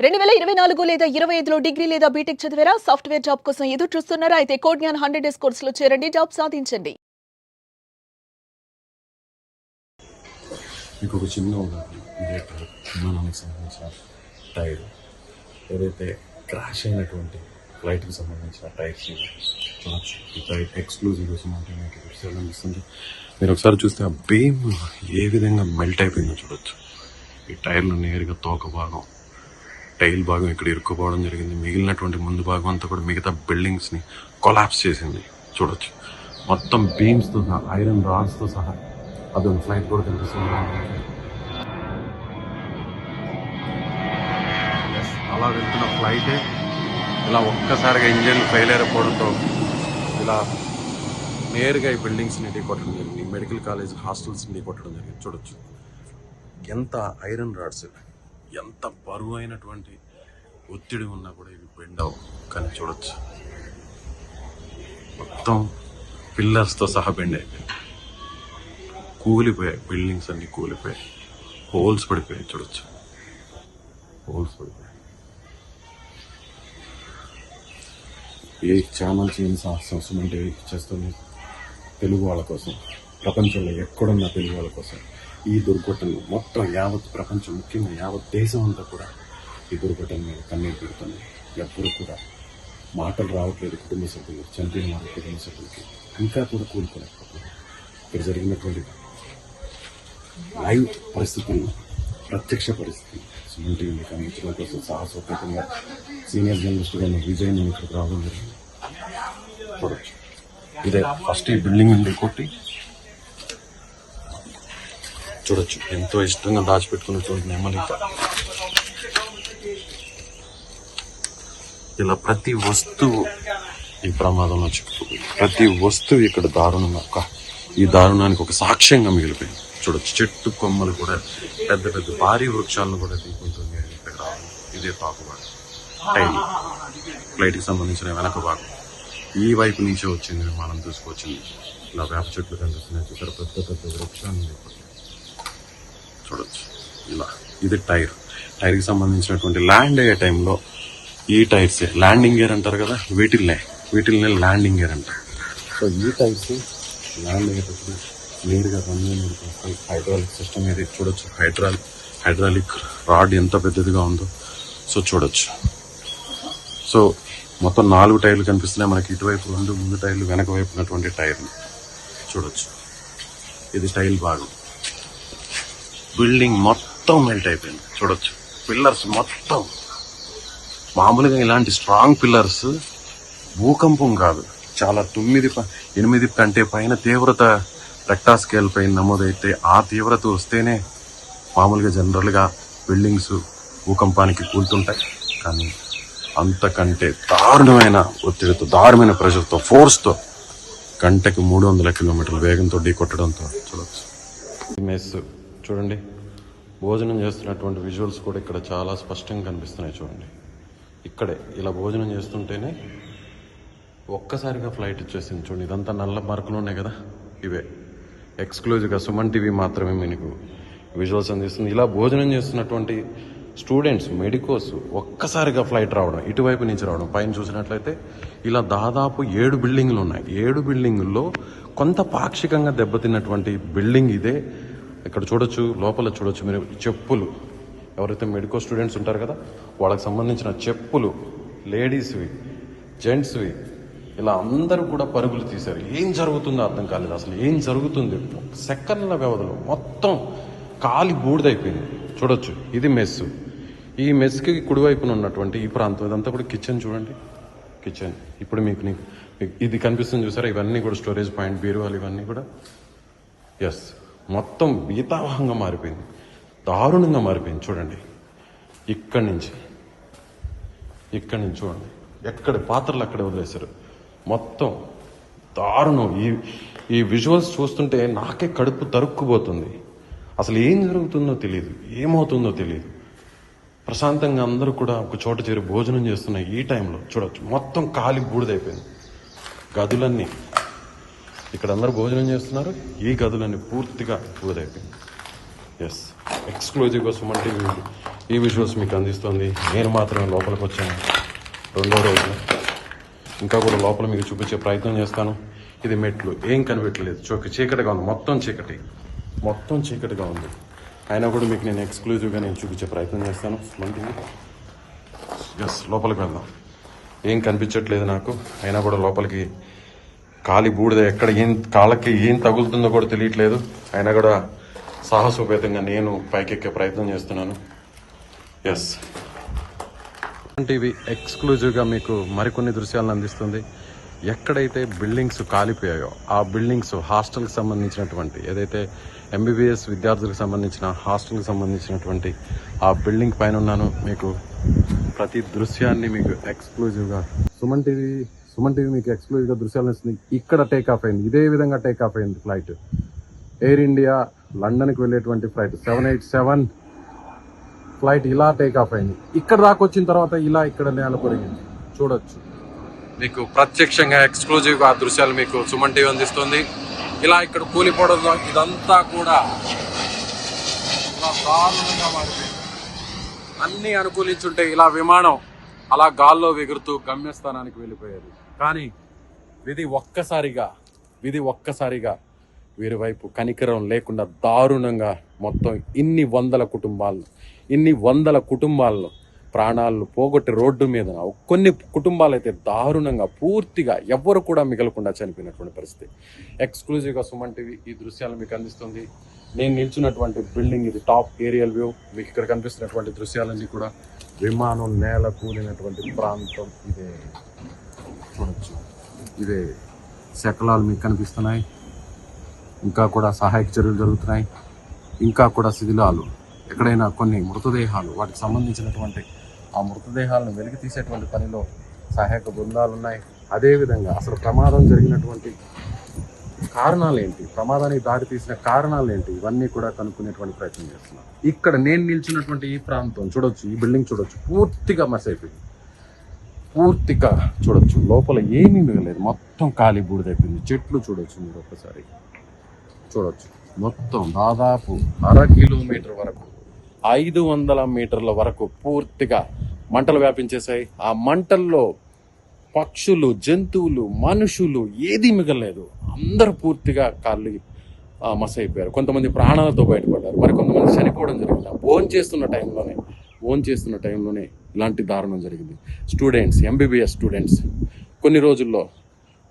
2024 లేదా 25లో డిగ్రీ లేదా బీటెక్ చదివారా? సాఫ్ట్వేర్ జాబ్ కోసం ఎదురు చూస్తున్నారా? అయితే కోడ్ జ్ఞాన్ 100 డేస్ కోర్సులో చేరండి, జాబ్ సాధించండి. మీకు ఒక చిన్న ఉదాహరణ, ఇదే విమానానికి సంబంధించిన టైర్, ఏదైతే క్రాష్ అయినటువంటి ఫ్లైట్కి సంబంధించిన టైర్స్ చూడొచ్చు. ఈ టైర్ ఎక్స్క్లూజివ్ కోసం అంటే మీకు ఎపిసోడ్ అనిపిస్తుంది. మీరు ఒకసారి చూస్తే ఆ బీమ్ ఏ విధంగా మెల్ట్ అయిపోయిందో చూడొచ్చు. ఈ టైర్లు నేరుగా తోక భాగం, టైల్ భాగం ఇక్కడ ఇరుక్కుపోవడం జరిగింది. మిగిలినటువంటి ముందు భాగం అంతా కూడా మిగతా బిల్డింగ్స్ని కొలాప్స్ చేసింది చూడొచ్చు. మొత్తం బీమ్స్తో సహా, ఐరన్ రాడ్స్తో సహా అదొక ఫ్లైట్ కూడా కనిపిస్తుంది. అలా వెళ్తున్న ఫ్లైటే ఇలా ఒక్కసారిగా ఇంజన్ ఫెయిల్ అయిపోవడంతో ఇలా నేరుగా ఈ బిల్డింగ్స్ని ఢీకొట్టడం జరిగింది. మెడికల్ కాలేజ్ హాస్టల్స్ని ఢీకొట్టడం జరిగింది చూడొచ్చు. ఎంత ఐరన్ రాడ్స్, ఎంత బరువు అయినటువంటి ఒత్తిడి ఉన్నా కూడా ఇవి బెండ్ అవ్వవు. కానీ చూడొచ్చు, మొత్తం పిల్లర్స్తో సహా బెండ్ అయిపోయాయి, కూలిపోయాయి. బిల్డింగ్స్ అన్ని కూలిపోయాయి, హోల్స్ పడిపోయాయి చూడొచ్చు, హోల్స్ పడిపోయాయి. ఏ ఛానల్ చేయని సాహసం అంటే చేస్తుంది తెలుగు వాళ్ళ కోసం, ప్రపంచంలో ఎక్కడున్న తెలుగు వాళ్ళ కోసం. ఈ దుర్ఘటనలు మొత్తం యావత్ ప్రపంచం, ముఖ్యంగా యావత్ దేశం అంతా కూడా ఈ దుర్ఘటన మీద కన్నీరు పెడుతుంది. ఎప్పుడు కూడా మాటలు రావట్లేదు కుటుంబ సభ్యులు, చనిపోయిన వారి కుటుంబ సభ్యులకి. ఇంకా కూడా కూలుకోలేకపోతున్నారు. ఇక్కడ జరిగినటువంటి లైవ్ పరిస్థితులను, ప్రత్యక్ష పరిస్థితులు సుమన్ టీవీకి అందించడం కోసం సాహసోపేతంగా సీనియర్ జర్నలిస్ట్గా విజయ్ నేను ఇక్కడికి రావడం జరిగింది. చూడొచ్చు, ఇదే ఫస్ట్ ఈ బిల్డింగ్ నుండి కొట్టి చూడొచ్చు. ఎంతో ఇష్టంగా దాచిపెట్టుకున్న చూడండి నెమ్మలిక. ఇలా ప్రతి వస్తువు ఈ ప్రమాదంలో చిక్కుకుంది. ప్రతి వస్తువు ఇక్కడ దారుణంగా, ఈ దారుణానికి ఒక సాక్ష్యంగా మిగిలిపోయింది చూడొచ్చు. చెట్టు కొమ్మలు కూడా, పెద్ద పెద్ద భారీ వృక్షాలను కూడా తీసుకుంటుంది. ఇక్కడ ఇదే పాకుబాటు టైల్, ఫ్లైట్కి సంబంధించిన వెనక భాగం ఈ వైపు నుంచే వచ్చింది. విమానం తీసుకొచ్చింది. ఇలా వేప చెట్లు కనిపిస్తున్నాయి చూసారు, పెద్ద పెద్ద వృక్షాలను చూడొచ్చు. ఇలా ఇది టైర్కి సంబంధించినటువంటి ల్యాండ్ అయ్యే టైంలో ఈ టైర్స్ ల్యాండింగ్ గేర్ అంటారు కదా, వీటిల్నే ల్యాండింగ్ గేర్ అంటారు. సో ఈ టైర్స్ ల్యాండ్ అయ్యేటప్పుడు నేరుగా రన్వే మీదకి వస్తాయి. హైడ్రాలిక్ సిస్టమ్ ఇది చూడొచ్చు. హైడ్రాలిక్ రాడ్ ఎంత పెద్దదిగా ఉందో సో చూడొచ్చు. సో మొత్తం 4 టైర్లు కనిపిస్తున్నాయి మనకి. ఇటువైపు 2 ముందు టైర్లు, వెనక వైపు ఉన్నటువంటి టైర్లు చూడొచ్చు. ఇది టైల్ భాగం. బిల్డింగ్ మొత్తం మెల్ట్ అయిపోయింది చూడొచ్చు. పిల్లర్స్ మొత్తం, మామూలుగా ఇలాంటి స్ట్రాంగ్ పిల్లర్స్ భూకంపం కాదు, చాలా 8 కంటే పైన తీవ్రత రెక్టా స్కేల్ పైన నమోదైతే ఆ తీవ్రత వస్తేనే మామూలుగా జనరల్గా బిల్డింగ్స్ భూకంపానికి కూలుతుంటాయి. కానీ అంతకంటే దారుణమైన ఒత్తిడితో, దారుణమైన ప్రెషర్తో, ఫోర్స్తో గంటకి 300 కిలోమీటర్ల వేగంతో ఢీకొట్టడంతో చూడవచ్చు. మెస్ చూడండి, భోజనం చేస్తున్నటువంటి విజువల్స్ కూడా ఇక్కడ చాలా స్పష్టంగా కనిపిస్తున్నాయి చూడండి. ఇక్కడే ఇలా భోజనం చేస్తుంటేనే ఒక్కసారిగా ఫ్లైట్ వచ్చేసింది చూడండి. ఇదంతా నల్ల మార్కులు ఉన్నాయి కదా, ఇవే ఎక్స్క్లూజివ్గా సుమన్ టీవీ మాత్రమే మీకు విజువల్స్ అందిస్తుంది. ఇలా భోజనం చేస్తున్నటువంటి స్టూడెంట్స్, మెడికోస్ ఒక్కసారిగా ఫ్లైట్ రావడం, ఇటువైపు నుంచి రావడం. పైన చూసినట్లయితే ఇలా దాదాపు 7 బిల్డింగ్లు ఉన్నాయి. 7 బిల్డింగుల్లో కొంత పాక్షికంగా దెబ్బతిన్నటువంటి బిల్డింగ్ ఇదే. ఇక్కడ చూడొచ్చు, లోపల చూడొచ్చు మీరు చెప్పులు, ఎవరైతే మెడికో స్టూడెంట్స్ ఉంటారు కదా వాళ్ళకి సంబంధించిన చెప్పులు, లేడీస్వి, జెంట్స్వి, ఇలా అందరూ కూడా పరుగులు తీశారు. ఏం జరుగుతుందో అర్థం కాలేదు. అసలు ఏం జరుగుతుంది, సెకండ్ల వ్యవధిలో మొత్తం కాలి బూడిదైపోయింది చూడొచ్చు. ఇది మెస్సు. ఈ మెస్కి కుడివైపున ఉన్నటువంటి ఈ ప్రాంతం ఇదంతా కూడా కిచెన్ చూడండి. కిచెన్ ఇప్పుడు మీకు ఇది కనిపిస్తుంది చూసారా, ఇవన్నీ కూడా స్టోరేజ్ పాయింట్, బీరువాలు, ఇవన్నీ కూడా ఎస్ మొత్తం భీతావహంగా మారిపోయింది, దారుణంగా మారిపోయింది చూడండి. ఇక్కడి నుంచి చూడండి, ఎక్కడ పాత్రలు అక్కడే వదిలేశారు. మొత్తం దారుణం. ఈ విజువల్స్ చూస్తుంటే నాకే కడుపు తరుక్కుపోతుంది. అసలు ఏం జరుగుతుందో తెలియదు, ఏమవుతుందో తెలియదు. ప్రశాంతంగా అందరూ కూడా ఒక చోట చేరి భోజనం చేస్తున్న ఈ టైంలో చూడొచ్చు, మొత్తం కాలి బూడిదైపోయింది. గదులన్నీ, ఇక్కడ అందరూ భోజనం చేస్తున్నారు, ఈ గదులన్నీ పూర్తిగా బూడిదైపోయింది. ఎస్, ఎక్స్క్లూజివ్గా సుమన్ టీవీ ఈ విజువల్స్ మీకు అందిస్తుంది. నేను మాత్రమే లోపలికి వచ్చాను రెండో రోజు. ఇంకా కూడా లోపల మీకు చూపించే ప్రయత్నం చేస్తాను. ఇది మెట్లు ఏం కనిపెట్టలేదు, చీకటిగా ఉంది, మొత్తం చీకటిగా ఉంది. అయినా కూడా మీకు నేను ఎక్స్క్లూజివ్గా నేను చూపించే ప్రయత్నం చేస్తాను. ఎస్, లోపలికి వెళ్దాం. ఏం కనిపించట్లేదు నాకు, అయినా కూడా లోపలికి కాలి బూడిద ఎక్కడ కాళ్ళకి ఏం తగులుతుందో కూడా తెలియట్లేదు. అయినా కూడా సాహసోపేతంగా నేను పైకెక్కే ప్రయత్నం చేస్తున్నాను. ఎస్, టీవీ ఎక్స్క్లూజివ్గా మీకు మరికొన్ని దృశ్యాలను అందిస్తుంది. ఎక్కడైతే బిల్డింగ్స్ కాలిపోయాయో ఆ బిల్డింగ్స్ హాస్టల్కి సంబంధించినటువంటి, ఏదైతే ఎంబీబీఎస్ విద్యార్థులకు సంబంధించిన హాస్టల్కి సంబంధించినటువంటి ఆ బిల్డింగ్ పైన ఉన్నాను. మీకు ప్రతి దృశ్యాన్ని మీకు ఎక్స్క్లూజివ్గా సుమన్ టీవీ మీకు ఎక్స్క్లూజివ్గా దృశ్యాలను ఇస్తుంది. ఇక్కడ టేక్ ఆఫ్ అయింది, ఇదే విధంగా టేక్ ఆఫ్ అయింది ఫ్లైట్. ఎయిర్ ఇండియా లండన్కి వెళ్ళేటువంటి ఫ్లైట్ 787 ఫ్లైట్ ఇలా టేక్ ఆఫ్ అయింది. ఇక్కడ దాకా వచ్చిన తర్వాత ఇలా ఇక్కడ నేల కొరిగింది. చూడొచ్చు, మీకు ప్రత్యక్షంగా ఎక్స్క్లూజివ్గా ఆ దృశ్యాలు మీకు సుమన్ టీవీ అందిస్తుంది. ఇలా ఇక్కడ కూలిపోవడంలో ఇదంతా కూడా ఇలా దారుణంగా మారిపోయింది. అన్నీ అనుకూలించుంటే ఇలా విమానం అలా గాల్లో ఎగురుతూ గమ్యస్థానానికి వెళ్ళిపోయేది. కానీ విధి ఒక్కసారిగా వీరి వైపు కనికరం లేకుండా దారుణంగా మొత్తం ఇన్ని వందల కుటుంబాలను ప్రాణాలను పోగొట్టి రోడ్డు మీద కొన్ని కుటుంబాలు అయితే దారుణంగా పూర్తిగా ఎవ్వరు కూడా మిగలకుండా చనిపోయినటువంటి పరిస్థితి. ఎక్స్క్లూజివ్గా సుమన్ టీవీ ఈ దృశ్యాలు మీకు అందిస్తుంది. నేను నిల్చున్నటువంటి బిల్డింగ్ ఇది టాప్ ఏరియల్ వ్యూ. మీకు ఇక్కడ కనిపిస్తున్నటువంటి దృశ్యాలన్నీ కూడా విమానం నేల కూలినటువంటి ప్రాంతం. ఇదే చూడొచ్చు, ఇదే శకలాలు మీకు కనిపిస్తున్నాయి. ఇంకా కూడా సహాయక చర్యలు జరుగుతున్నాయి. ఇంకా కూడా శిథిలాలు, ఎక్కడైనా కొన్ని మృతదేహాలు, వాటికి సంబంధించినటువంటి ఆ మృతదేహాలను వెలికి తీసేటువంటి పనిలో సహాయక బృందాలు ఉన్నాయి. అదేవిధంగా అసలు ప్రమాదం జరిగినటువంటి కారణాలు ఏంటి, ప్రమాదానికి దారి తీసిన కారణాలు ఏంటి, ఇవన్నీ కూడా కనుక్కునేటువంటి ప్రయత్నం చేస్తున్నాం. ఇక్కడ నేను నిల్చున్నటువంటి ఈ ప్రాంతం చూడొచ్చు, ఈ బిల్డింగ్ చూడొచ్చు, పూర్తిగా మస్ అయిపోయింది. పూర్తిగా చూడొచ్చు, లోపల ఏమీ మిగలేదు, మొత్తం ఖాళీ బూడిదైపోయింది. చెట్లు చూడొచ్చు, మీరు ఒక్కసారి చూడొచ్చు. మొత్తం దాదాపు 1/2 కిలోమీటర్ వరకు 500 మీటర్ల వరకు పూర్తిగా మంటలు వ్యాపించేశాయి. ఆ మంటల్లో పక్షులు, జంతువులు, మనుషులు ఏదీ మిగలలేదు. అందరూ పూర్తిగా కాళ్ళు మస్ అయిపోయారు. కొంతమంది ప్రాణాలతో బయటపడ్డారు, మరి కొంతమంది చనిపోవడం జరిగింది. భోజనం చేస్తున్న టైంలోనే ఇలాంటి దారుణం జరిగింది. స్టూడెంట్స్, ఎంబీబీఎస్ స్టూడెంట్స్ కొన్ని రోజుల్లో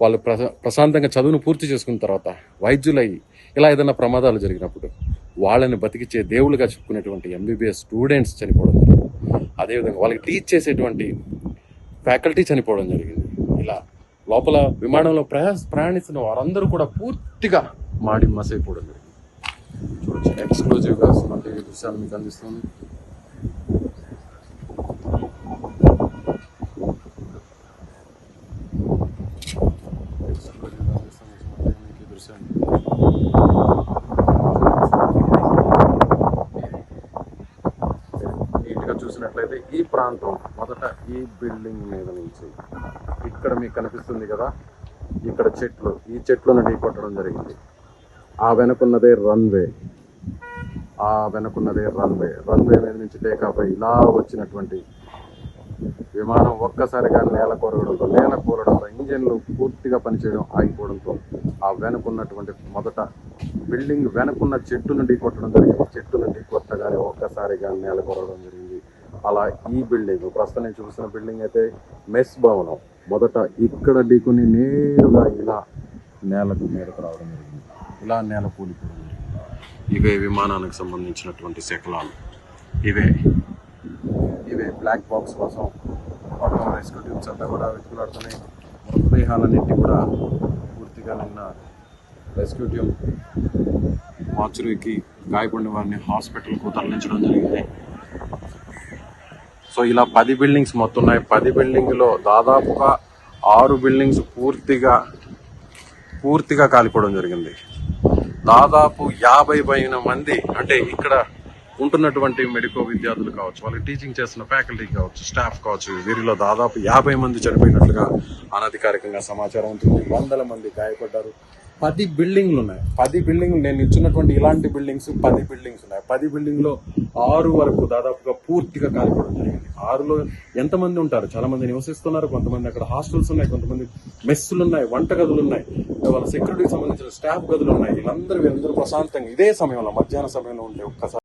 వాళ్ళు ప్రశాంతంగా చదువును పూర్తి చేసుకున్న తర్వాత వైద్యులై ఇలా ఏదైనా ప్రమాదాలు జరిగినప్పుడు వాళ్ళని బతికిచ్చే దేవుళ్ళుగా చెప్పుకునేటువంటి ఎంబీబీఎస్ స్టూడెంట్స్ చనిపోవడం జరిగింది. అదేవిధంగా వాళ్ళకి టీచ్ చేసేటువంటి ఫ్యాకల్టీ చనిపోవడం జరిగింది. ఇలా లోపల విమానంలో ప్రయాణిస్తున్న వారందరూ కూడా పూర్తిగా మాడి మసైపోవడం జరిగింది. చూడొచ్చు, ఎక్స్క్లూజివ్గా సుమన్ టీవీ దృశ్యాలు మీకు అందిస్తుంది. నీట్గా చూసినట్లయితే ఈ ప్రాంతం మొదట ఈ బిల్డింగ్ మీద నుంచి ఇక్కడ మీకు కనిపిస్తుంది కదా, ఇక్కడ చెట్లు, ఈ చెట్లను ఢీకొట్టడం జరిగింది. ఆ వెనుకున్నదే రన్వే మీద నుంచి టేకాఫ్ అయి ఇలా వచ్చినటువంటి విమానం ఒక్కసారిగా నేల కూలడంతో ఇంజన్లు పూర్తిగా పనిచేయడం ఆగిపోవడంతో ఆ వెనుకున్నటువంటి మొదట బిల్డింగ్ వెనుకున్న చెట్టు నుండి కొట్టడం జరిగింది. చెట్టు నుండి కొట్టగానే ఒక్కసారిగా నేల కూలడం జరిగింది. అలా ఈ బిల్డింగ్, ప్రస్తుతం నేను చూసిన బిల్డింగ్ అయితే మెస్ భవనం, మొదట ఇక్కడ ఢీకొని నేరుగా ఇలా నేలకు మీదకు రావడం జరిగింది. ఇలా నేల కూలిపోవడం జరిగింది. ఇవే విమానానికి సంబంధించినటువంటి శకలాలు. ఇవే బ్లాక్ బాక్స్ కోసం మొత్తం రెస్క్యూ టీమ్స్ అంతా కూడా వెతుకులాడుతున్నాయి. మృతదేహాలన్నింటి కూడా పూర్తిగా నిన్న రెస్క్యూ టీమ్ మార్చురీకి గాయపడిన వారిని హాస్పిటల్కు తరలించడం జరిగింది. సో ఇలా 10 బిల్డింగ్స్ మొత్తం ఉన్నాయి. 10 బిల్డింగ్లో దాదాపుగా 6 బిల్డింగ్స్ పూర్తిగా కాలిపోవడం జరిగింది. దాదాపు 50 పైన మంది, అంటే ఇక్కడ ఉంటున్నటువంటి మెడికో విద్యార్థులు కావచ్చు, వాళ్ళకి టీచింగ్ చేస్తున్న ఫ్యాకల్టీ కావచ్చు, స్టాఫ్ కావచ్చు, వీరిలో దాదాపు 50 మంది చనిపోయినట్లుగా అనధికారికంగా సమాచారం ఉంటుంది. 100 మంది గాయపడ్డారు, 10 బిల్డింగ్లు ఉన్నాయి. 10 బిల్డింగ్లు నేను ఇచ్చినటువంటి ఇలాంటి బిల్డింగ్స్ 10 బిల్డింగ్స్ ఉన్నాయి. 10 బిల్డింగ్ లో 6 వరకు దాదాపుగా పూర్తిగా కాలిపోవడం జరిగింది. 6లో ఎంతమంది ఉంటారు? చాలా మంది నివసిస్తున్నారు. కొంతమంది అక్కడ హాస్టల్స్ ఉన్నాయి, కొంతమంది మెస్సులు ఉన్నాయి, వంట గదులు ఉన్నాయి, వాళ్ళ సెక్యూరిటీకి సంబంధించిన స్టాఫ్ గదులు ఉన్నాయి. వీళ్ళందరూ ప్రశాంతంగా ఇదే సమయంలో మధ్యాహ్న సమయంలో ఉండే ఒక్కసారి